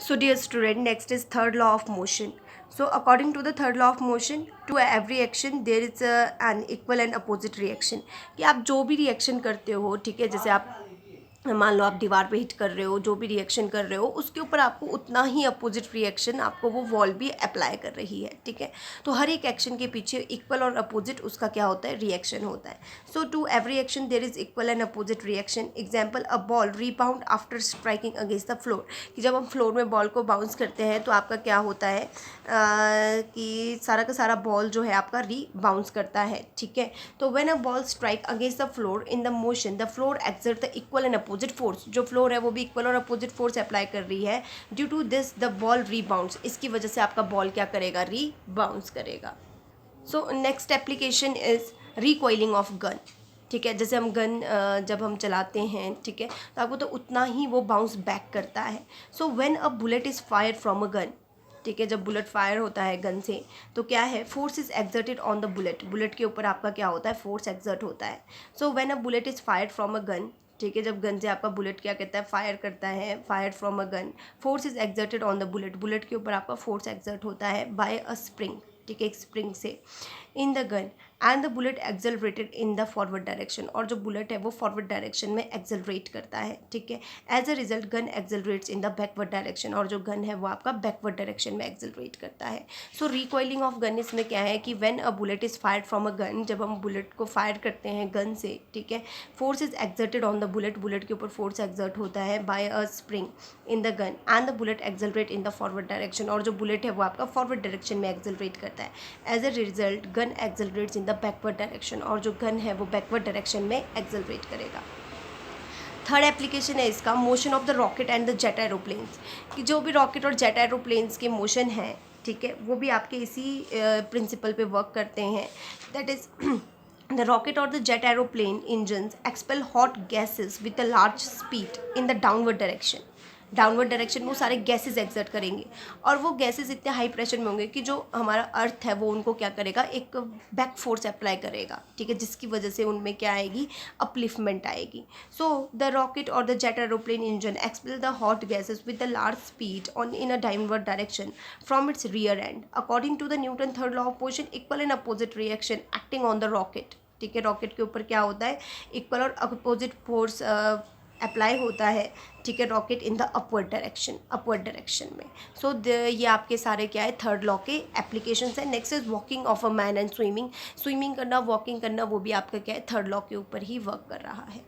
So dear student, next is third law of motion. So according to the third law of motion, to every action there is an equal and opposite reaction. कि आप जो भी reaction करते हो, ठीक है, जैसे आप मान लो आप दीवार पे हिट कर रहे हो, जो भी रिएक्शन कर रहे हो उसके ऊपर आपको उतना ही अपोजिट रिएक्शन आपको वो वॉल भी अप्लाई कर रही है, ठीक है। तो हर एक एक्शन के पीछे इक्वल और अपोजिट उसका क्या होता है, रिएक्शन होता है। So to every action there is equal and opposite reaction. Example, a ball rebound after striking against the floor, कि जब हम फ्लोर में बॉल को बाउंस करते हैं तो आपका क्या होता है कि सारा का सारा बॉल जो है आपका बाउंस करता है, ठीक है। तो when a ball strike against the floor in the motion, the floor exert the equal and opposite force. जो फ्लोर है वो भी इक्वल और अपोजिट फोर्स अप्लाई कर रही है। Due to this the ball rebounds, इसकी वजह से आपका बॉल क्या करेगा, रीबाउंस करेगा। So next application is recoiling of gun, ठीक है। जैसे हम गन जब हम चलाते हैं, ठीक है, तो आपको तो उतना ही वो बाउंस बैक करता है। So when a bullet is fire from a gun, ठीक है, जब बुलेट फायर होता है गन से तो क्या है, force is exerted on the bullet, bullet के ऊपर आपका क्या होता है, फोर्स एक्सर्ट होता है। So when a bullet is fired from a gun, ठीक है, जब गन से आपका बुलेट क्या कहता है, फायर करता है, fire from a gun, force is exerted on the bullet, bullet के ऊपर आपका फोर्स एक्सर्ट होता है बाय अ स्प्रिंग, ठीक है, एक स्प्रिंग से इन the gun, and the bullet accelerated in the forward direction, और जो बुलेट है वो फॉरवर्ड डायरेक्शन में एक्सेलरेट करता है, ठीक है। As a result gun accelerates in the backward direction, और जो गन है वो आपका बैकवर्ड डायरेक्शन में एक्सेलरेट करता है। सो रिकॉइलिंग ऑफ गन इसमें क्या है कि when a bullet is fired from a gun, जब हम बुलेट को फायर करते हैं गन से, ठीक है, force is exerted on the bullet, bullet के ऊपर फोर्स एक्सर्ट होता है by a spring in the gun, and the bullet accelerate in the forward direction, और जो बुलेट है वो आपका फॉरवर्ड डायरेक्शन में एक्सेलरेट करता है। As a result gun accelerates in the backward direction, और जो गन है वो बैकवर्ड डायरेक्शन में एक्सेलरेट करेगा। थर्ड एप्लीकेशन है इसका, motion of the rocket and the jet aeroplanes, कि जो भी रॉकेट और जेट एरोप्लेन्स के मोशन है, ठीक है, वो भी आपके इसी प्रिंसिपल पे वर्क करते हैं। That is the rocket or the jet aeroplane engines expel hot gases with a large speed in the downward direction, downward direction में वो सारे गैसेस एक्सर्ट करेंगे, और वो गैसेस इतने हाई प्रेशर में होंगे कि जो हमारा अर्थ है वो उनको क्या करेगा, एक बैक फोर्स अप्लाई करेगा, ठीक है, जिसकी वजह से उनमें क्या आएगी, अपलिफ्टमेंट आएगी। सो द रॉकेट और the jet aeroplane engine expel the hot gases with the large speed on in a downward direction from its rear end. According to the Newton third law of motion, equal and opposite reaction acting on the rocket, ठीक है, rocket के ऊपर क्या होता है, equal और opposite force apply होता है, ठीक है, rocket in the upward direction में। सो ये आपके सारे क्या है, थर्ड लॉ के एप्लीकेशंस है। Next is walking of a man and swimming, swimming करना, वॉकिंग करना, वो भी आपका क्या है, थर्ड लॉ के ऊपर ही वर्क कर रहा है।